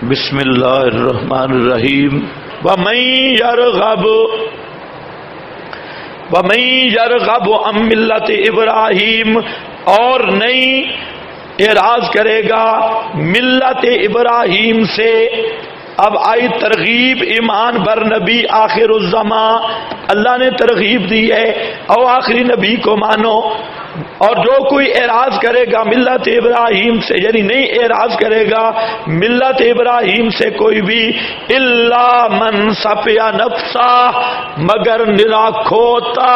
بسم اللہ الرحمن الرحیم ومن یرغب عن ملت ابراہیم، اور نہیں اعراض کرے گا ملت ابراہیم سے۔ اب آئی ترغیب ایمان بر نبی آخر الزمان، اللہ نے ترغیب دی ہے او آخری نبی کو مانو، اور جو کوئی اعراض کرے گا ملت ابراہیم سے، یعنی نہیں اعراض کرے گا ملت ابراہیم سے کوئی بھی، الا من سفیا نفسا، مگر نرا کھوتا،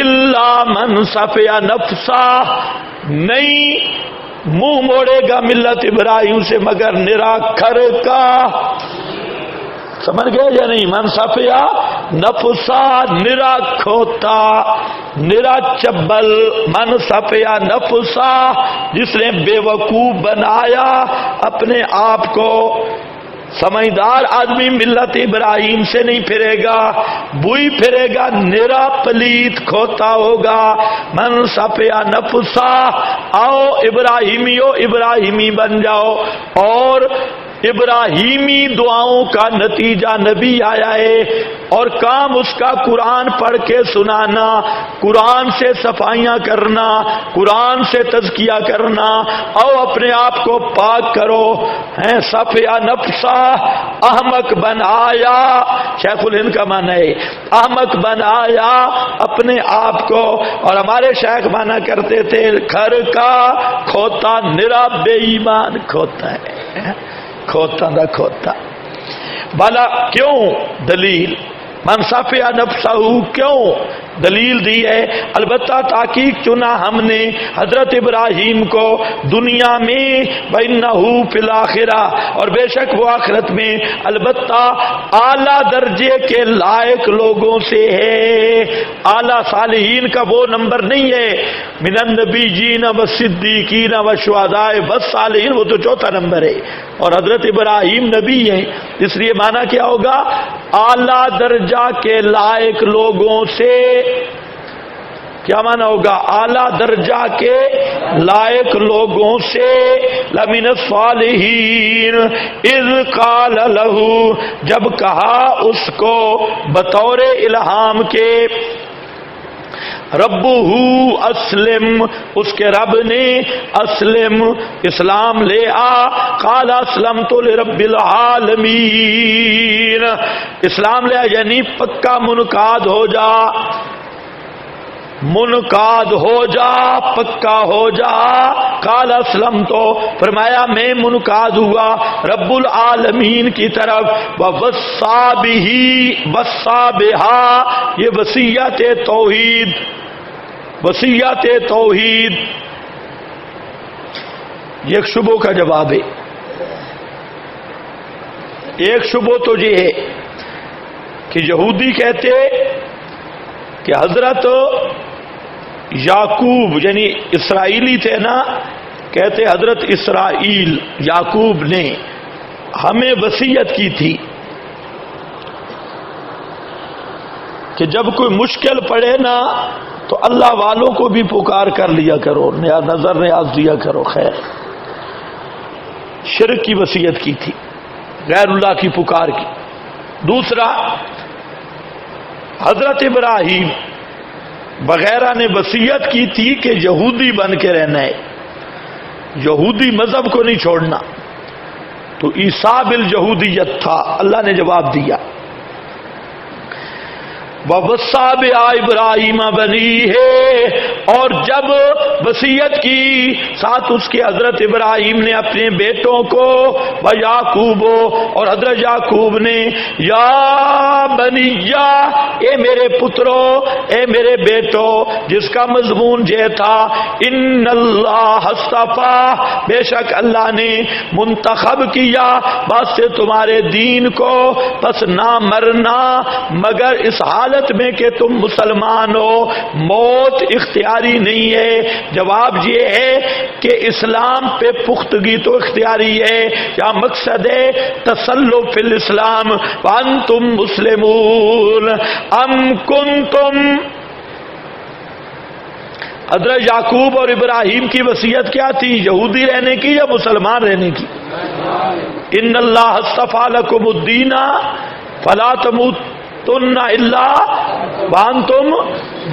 الا من سفیا نفسا، نہیں منہ موڑے گا ملت ابراہیم سے مگر نرا کھر کا، سمجھ گئے یا نہیں؟ من سفیا نفسا، نرا کھوتا، نرا چبل، من سفیا نفسا، جس نے بے وقوف بنایا اپنے آپ کو۔ سمجھدار آدمی ملت ابراہیم سے نہیں پھرے گا، بوئی پھرے گا نرا پلیت کھوتا ہوگا۔ من سفیا نفسا، آؤ ابراہیمیو ابراہیمی بن جاؤ، اور ابراہیمی دعاؤں کا نتیجہ نبی آیا ہے، اور کام اس کا قرآن پڑھ کے سنانا، قرآن سے صفائیاں کرنا، قرآن سے تزکیہ کرنا، او اپنے آپ کو پاک کرو۔ صفیہ نفسا، احمق بنایا، شیخ الہند کا معنی ہے احمق بنایا اپنے آپ کو، اور ہمارے شیخ مانا کرتے تھے گھر کا کھوتا، نرا بے ایمان کھوتا ہے، کھوتا نہ کھوتا۔ بھلا کیوں؟ دلیل من سفیا نفسہ، کیوں دلیل دی ہے؟ البتہ تحقیق چنا ہم نے حضرت ابراہیم کو دنیا میں، وَإِنَّهُ فِي الْآخِرَةِ، اور بے شک وہ آخرت میں البتہ اعلیٰ درجے کے لائق لوگوں سے ہے۔ اعلیٰ صالحین کا وہ نمبر نہیں ہے، من النبیین والصدیقین والشہداء والصالحین، وہ تو چوتھا نمبر ہے، اور حضرت ابراہیم نبی ہیں، اس لیے معنی کیا ہوگا؟ اعلیٰ درجہ کے لائق لوگوں سے۔ کیا معنی ہوگا؟ اعلیٰ درجہ کے لائق لوگوں سے۔ لمن الصالحین اذ قال لہ، جب کہا اس کو بطور الہام کے، ربہ اسلم، اس کے رب نے اسلم، اسلام لے آ، قال اسلمت لرب العالمین، اسلام لے آ یعنی پکا منقاد ہو جا، منقاد ہو جا، پکا ہو جا۔ قال اسلم، تو فرمایا میں منقاد ہوا رب العالمین کی طرف۔ ووصى به، وصى بها، یہ وصیت توحید، وصیت توحید، یہ ایک شبہ کا جواب ہے۔ ایک شبہ تو یہ ہے کہ یہودی کہتے کہ حضرت یعقوب یعنی اسرائیلی تھے نا، کہتے حضرت اسرائیل یعقوب نے ہمیں وصیت کی تھی کہ جب کوئی مشکل پڑے نا تو اللہ والوں کو بھی پکار کر لیا کرو، نظر نیاز دیا کرو۔ خیر، شرک کی وصیت کی تھی، غیر اللہ کی پکار کی۔ دوسرا، حضرت ابراہیم وغیرہ نے وصیت کی تھی کہ یہودی بن کے رہنا ہے، یہودی مذہب کو نہیں چھوڑنا، تو عیسیٰ بالیہودیت تھا، اللہ نے جواب دیا۔ وَوَصَّى بِهَا ابراہیم بنیہ، اور جب وصیت کی ساتھ اس کے حضرت ابراہیم نے اپنے بیٹوں کو، وَيَعْقُوبُ، اور حضرت یعقوب نے، یا بنیہ، اے میرے پترو، اے میرے بیٹو، جس کا مضمون یہ تھا ان اللہ اصطفیٰ، بے شک اللہ نے منتخب کیا بات سے تمہارے دین کو، بس نہ مرنا مگر اس حالت میں کہ تم مسلمان ہو، موت اختیاری نہیں ہے۔ جواب یہ ہے کہ اسلام پہ پختگی تو اختیاری ہے، کیا مقصد ہے؟ تسلف فی الاسلام وانتم مسلمون، ام کنتم حضرت یعقوب اور ابراہیم کی وصیت کیا تھی؟ یہودی رہنے کی یا مسلمان رہنے کی؟ ان اللہ اصطفیٰ لکم الدین فلا تموتن الا وانتم،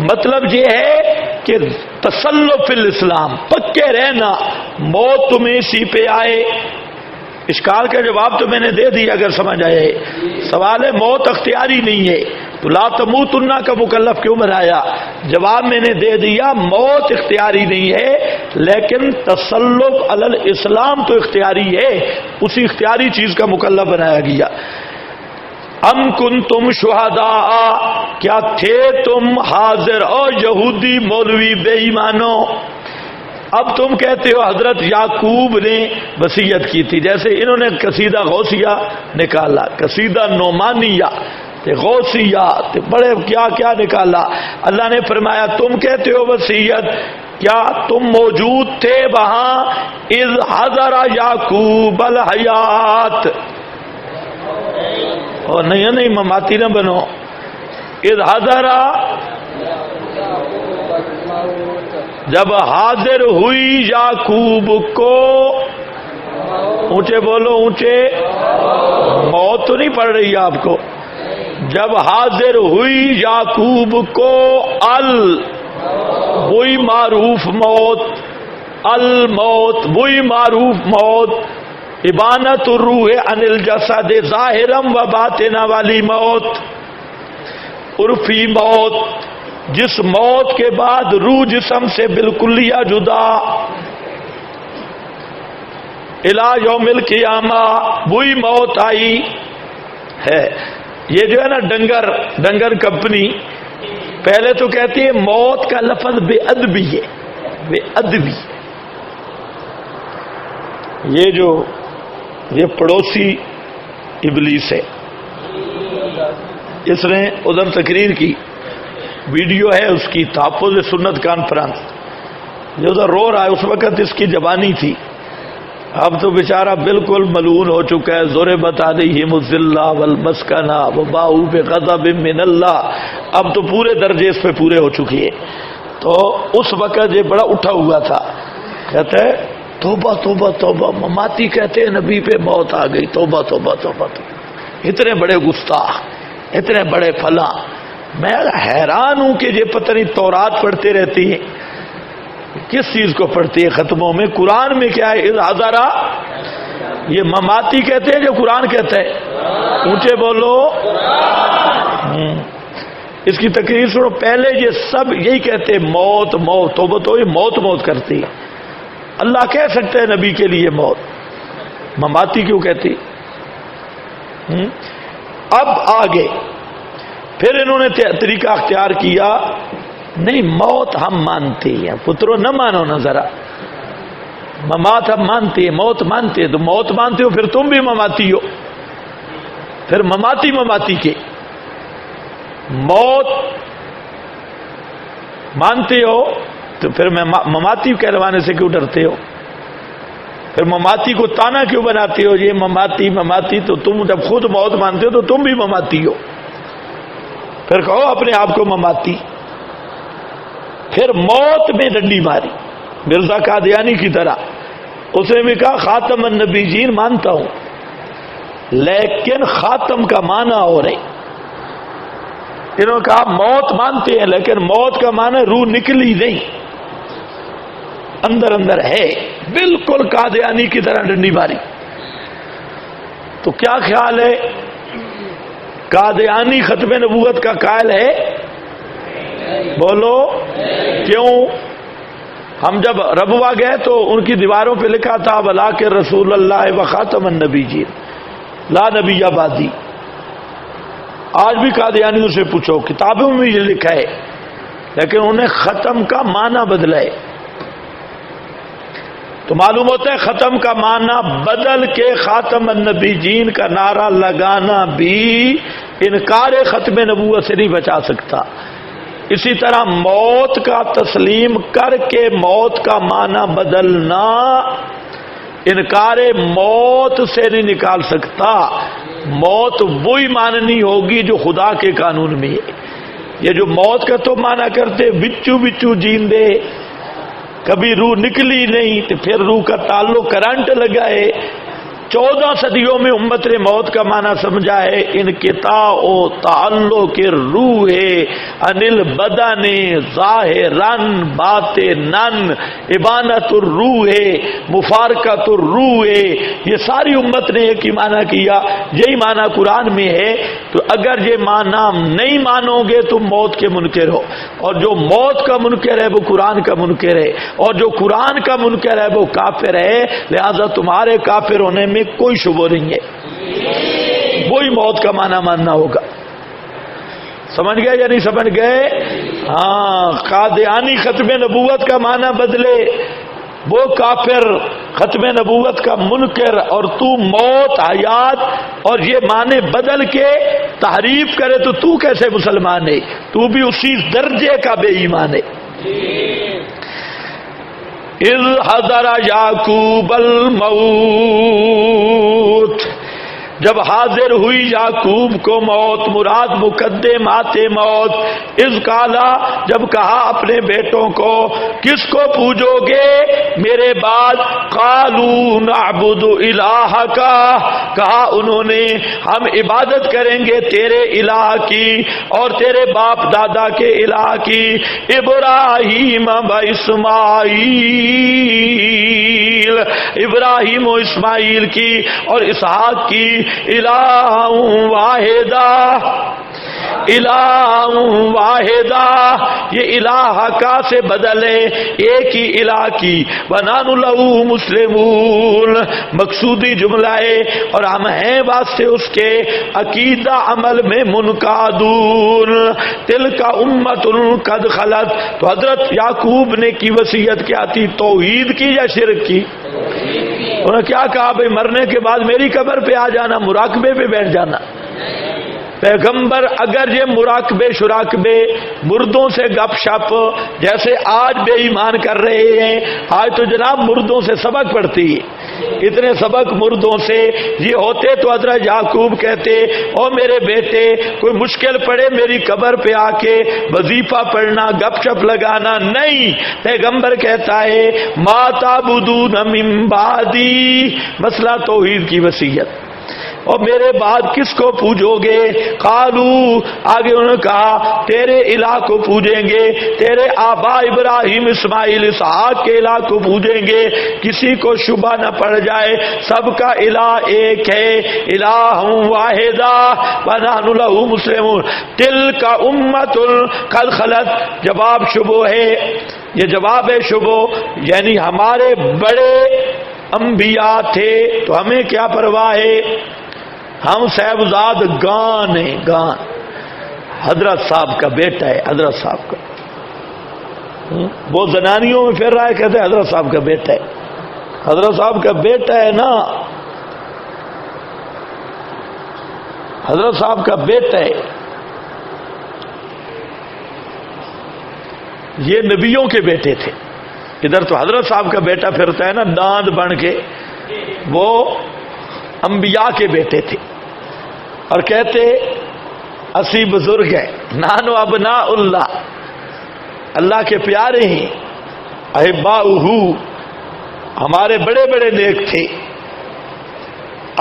مطلب یہ ہے کہ تسلف فی الاسلام، پکے رہنا، موت تمہیں اسی پہ آئے۔ اشکال کا جواب تو میں نے دے دیا اگر سمجھ آئے۔ سوال ہے موت اختیاری نہیں ہے تو لا تموتن کا مکلف کیوں بنایا؟ جواب میں نے دے دیا، موت اختیاری نہیں ہے لیکن تسلط علی الاسلام تو اختیاری ہے، اسی اختیاری چیز کا مکلف بنایا گیا۔ ام کنتم شہداء، کیا تھے تم حاضر اور یہودی مولوی بے ایمانو؟ اب تم کہتے ہو حضرت یعقوب نے وصیت کی تھی، جیسے انہوں نے قصیدہ غوثیہ نکالا، قصیدہ نعمانیہ، غوثیہ، بڑے کیا کیا نکالا۔ اللہ نے فرمایا تم کہتے ہو وصیت، کیا تم موجود تھے وہاں اذ حضر یعقوب الحیات؟ اور نہیں مماتی نہ بنو، اذ حضر، جب حاضر ہوئی یعقوب کو، اونچے بولو اونچے، موت تو نہیں پڑ رہی ہے آپ کو، جب حاضر ہوئی یعقوب کو وہی معروف موت، الموت وہی معروف موت، ابانت الروح عن الجسد ظاہرم و باطنہ والی موت، عرفی موت، جس موت کے بعد روح جسم سے بالکلیہ جدا، الی یوم القیامہ، وہی موت آئی ہے۔ یہ جو ہے نا ڈنگر کمپنی پہلے تو کہتی ہے موت کا لفظ بے ادبی ہے، بے ادبی۔ یہ پڑوسی ابلیس ہے، اس نے ادھر تقریر کی، ویڈیو ہے اس کی، تحفظ سنت کانفرنس، یہ ادھر رو رہا ہے، اس وقت اس کی جوانی تھی، اب تو بیچارہ بالکل ملعون ہو چکا ہے، ضربت علیہم الذلہ والمسکنہ وباؤوا بغضب من اللہ، اب تو پورے درجے اس پہ پورے ہو چکی ہے۔ تو اس وقت یہ بڑا اٹھا ہوا تھا، کہتے ہیں توبہ توبہ توبہ، مماتی کہتے ہیں نبی پہ موت آ گئی، توبہ توبہ توبہ توبہ، اتنے بڑے گستاخ، اتنے بڑے فلاں۔ میں حیران ہوں کہ یہ پتہ نہیں تورات پڑھتے رہتی ہیں، کس چیز کو پڑھتی ہے ختموں میں؟ قرآن میں کیا ہے؟ اذ حضر، یہ مماتی کہتے ہیں جو قرآن کہتا ہے؟ اونچے بولو۔ اس کی تقریر سنو، پہلے یہ سب یہی کہتے ہیں موت موت، توبہ تو یہ موت موت کرتی ہے، اللہ کہہ سکتے ہیں نبی کے لیے موت، مماتی کیوں کہتی؟ اب آگے پھر انہوں نے طریقہ اختیار کیا، نہیں موت ہم مانتے ہیں، پترو نہ مانو نا ذرا، ممات ہم مانتے ہیں، موت مانتے ہیں، تو موت مانتے ہو پھر تم بھی مماتی ہو، پھر مماتی کے موت مانتے ہو تو پھر میں مماتی کہلوانے سے کیوں ڈرتے ہو؟ پھر مماتی کو تانا کیوں بناتے ہو؟ یہ مماتی، تو تم جب خود موت مانتے ہو تو تم بھی مماتی ہو، پھر کہو اپنے آپ کو مماتی۔ پھر موت میں ڈنڈی ماری مرزا قادیانی کی طرح، اس نے بھی کہا خاتم النبیین مانتا ہوں لیکن خاتم کا معنی ہو رہے، انہوں نے کہا موت مانتے ہیں لیکن موت کا معنی روح نکلی نہیں، اندر اندر ہے، بالکل قادیانی کی طرح ڈنڈی ماری۔ تو کیا خیال ہے، قادیانی ختم نبوت کا قائل ہے؟ بولو کیوں؟ ہم جب ربوہ گئے تو ان کی دیواروں پہ لکھا تھا ولاکن رسول اللہ و خاتم النبیین لا نبی بعدی۔ آج بھی قادیانیوں سے پوچھو، کتابوں میں یہ لکھا ہے، لیکن انہیں ختم کا معنی بدلا ہے۔ تو معلوم ہوتا ہے ختم کا معنی بدل کے خاتم النبیین کا نعرہ لگانا بھی انکار ختم نبوت سے نہیں بچا سکتا۔ اسی طرح موت کا تسلیم کر کے موت کا معنی بدلنا انکار موت سے نہیں نکال سکتا۔ موت وہی ماننی ہوگی جو خدا کے قانون میں ہے۔ یہ جو موت کا تو معنی کرتے بچو بچو جیندے، کبھی روح نکلی نہیں تو پھر روح کا تعلق کرنٹ لگائے. 14 صدیوں میں امت نے موت کا معنی سمجھا ہے انقطاع و تعلق روح انل بدن ظاہرن باطنن ابانت الروح مفارقت الروح. یہ ساری امت نے ایک ہی معنی کیا. یہی معنی قرآن میں ہے. تو اگر یہ معنی نہیں مانو گے تم موت کے منکر ہو, اور جو موت کا منکر ہے وہ قرآن کا منکر ہے, اور جو قرآن کا منکر ہے وہ کافر ہے. لہذا تمہارے کافر ہونے میں کوئی شبہ نہیں ہے. وہی موت کا معنی ماننا ہوگا. سمجھ گئے یا نہیں سمجھ گئے؟ ہاں, قادیانی ختم نبوت کا معنی بدلے, وہ کافر ختم نبوت کا منکر, اور تو موت حیات اور یہ معنی بدل کے تحریف کرے تو کیسے مسلمان ہے؟ تو بھی اسی درجے کا بے ایمان ہے. اذ حضر یعقوب الموت, جب حاضر ہوئی یعقوب کو موت, مراد مقدمات موت. اذ قالا, جب کہا اپنے بیٹوں کو, کس کو پوجو گے میرے بعد؟ قالوا نعبد الہک, کہا انہوں نے ہم عبادت کریں گے تیرے الہ کی اور تیرے باپ دادا کے الہ کی. ابراہیم و اسماعیل, ابراہیم و اسماعیل کی اور اسحاق کی. الہ واحدہ, الہ واحدہ, یہ الہ کا سے بدلے ایک ہی الہ کی. ونحن لہ مسلمون, مقصودی جملہ ہے, اور ہم ہیں واسطے اس کے عقیدہ عمل میں منقادون. تلک امت قد خلت, تو حضرت یعقوب نے کی وصیت کیا تھی؟ توحید کی یا شرک کی؟ انہوں نے کیا کہا؟ بھئی مرنے کے بعد میری قبر پہ آ جانا, مراقبے پہ بیٹھ جانا. پیغمبر اگر یہ مراقبے شراقبے مردوں سے گپ شپ جیسے آج بے ایمان کر رہے ہیں, آج تو جناب مردوں سے سبق پڑھتی ہے, اتنے سبق مردوں سے یہ ہوتے تو حضرت یعقوب کہتے او میرے بیٹے کوئی مشکل پڑے میری قبر پہ آ کے وظیفہ پڑھنا گپ شپ لگانا نہیں. پیغمبر کہتا ہے ما تعبدون من بعدی, مسئلہ توحید کی وصیت. اور میرے بعد کس کو پوجو گے؟ قالو, آگے انہوں نے کہا تیرے الہ کو پوجیں گے, تیرے آبا ابراہیم اسماعیل اسحاق کے الہ کو پوجیں گے. کسی کو شبہ نہ پڑ جائے, سب کا الہ ایک ہے, الہ واحدہ ونحن لہ مسلمون. تلک امت قد خلت, جواب شبہ ہے, یہ جواب ہے شبہ, یعنی ہمارے بڑے انبیاء تھے تو ہمیں کیا پرواہ ہے, ہم صاحبزاد گان ہیں, گان حضرت صاحب کا بیٹا ہے, حضرت صاحب کا. وہ زنانیوں میں پھر رہا ہے, کہتے ہیں حضرت صاحب کا بیٹا ہے, حضرت صاحب کا بیٹا ہے نا, حضرت صاحب کا بیٹا ہے. یہ نبیوں کے بیٹے تھے, ادھر تو حضرت صاحب کا بیٹا پھرتا ہے نا داند بن کے, وہ انبیاء کے بیٹے تھے. اور کہتے اسی بزرگ ہیں, نانو ابناء اللہ, اللہ کے پیارے ہیں. احباؤہ, ہمارے بڑے بڑے نیک تھے.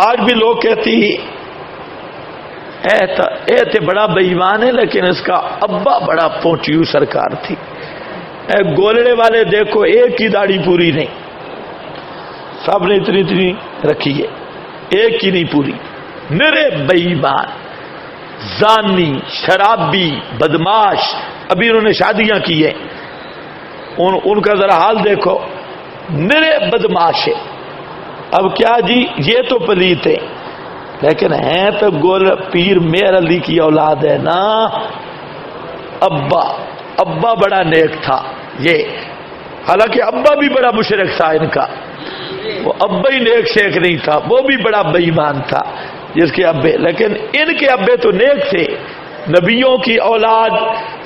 آج بھی لوگ کہتی اے تے بڑا بے ایمان ہے لیکن اس کا ابا بڑا پونچیو سرکار تھی. اے گولڑے والے دیکھو ایک کی داڑھی پوری نہیں, سب نے اتنی اتنی رکھی ہے, ایک کی نہیں پوری. نرے بے ایمان, زانی, شرابی, بدماش. ابھی انہوں نے شادیاں کی ہیں, ان کا ذرا حال دیکھو, نرے بدماش ہے. اب کیا جی, یہ تو پلیت ہے لیکن ہیں تو گول پیر میر علی کی اولاد ہے نا. ابا بڑا نیک تھا یہ, حالانکہ ابا بھی بڑا مشرک تھا ان کا. وہ ابا ہی نیک شیخ نہیں تھا, وہ بھی بڑا بے ایمان تھا جس کے ابے, لیکن ان کے ابے تو نیک تھے, نبیوں کی اولاد,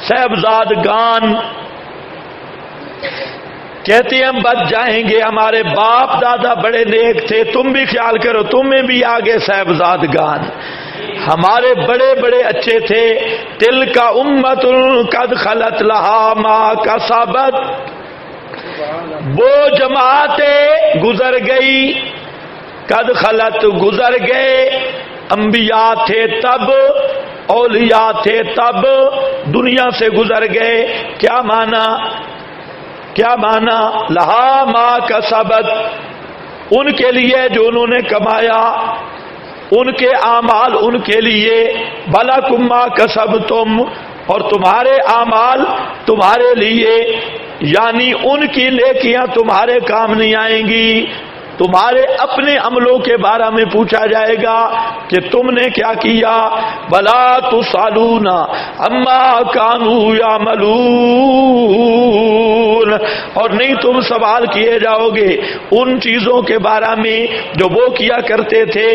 صاحبزاد گان. کہتے ہیں ہم بچ جائیں گے, ہمارے باپ دادا بڑے نیک تھے, تم بھی خیال کرو تمہیں بھی آگے صاحبزاد گان ہمارے بڑے بڑے اچھے تھے. تلک امت قد خلت لہا ما کسبت, وہ جماعتیں گزر گئی، قد خلت گزر گئے، انبیاء تھے تب، اولیاء تھے تب، دنیا سے گزر گئے۔ کیا معنی؟ کیا معنی؟ لہا ما کسبت، ان کے لیے جو انہوں نے کمایا، ان کے اعمال ان کے لیے، بلکم ما کسبتم، اور تمہارے اعمال تمہارے لیے، یعنی ان کی نیکیاں تمہارے کام نہیں آئیں گی، تمہارے اپنے عملوں کے بارے میں پوچھا جائے گا کہ تم نے کیا کیا۔ بلا تسالون عما کانوا یعملون، اور نہیں تم سوال کیے جاؤ گے ان چیزوں کے بارے میں جو وہ کیا کرتے تھے،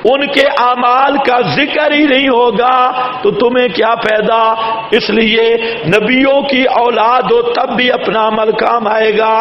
ان کے اعمال کا ذکر ہی نہیں ہوگا تو تمہیں کیا فائدہ؟ اس لیے نبیوں کی اولاد ہو تب بھی اپنا عمل کام آئے گا۔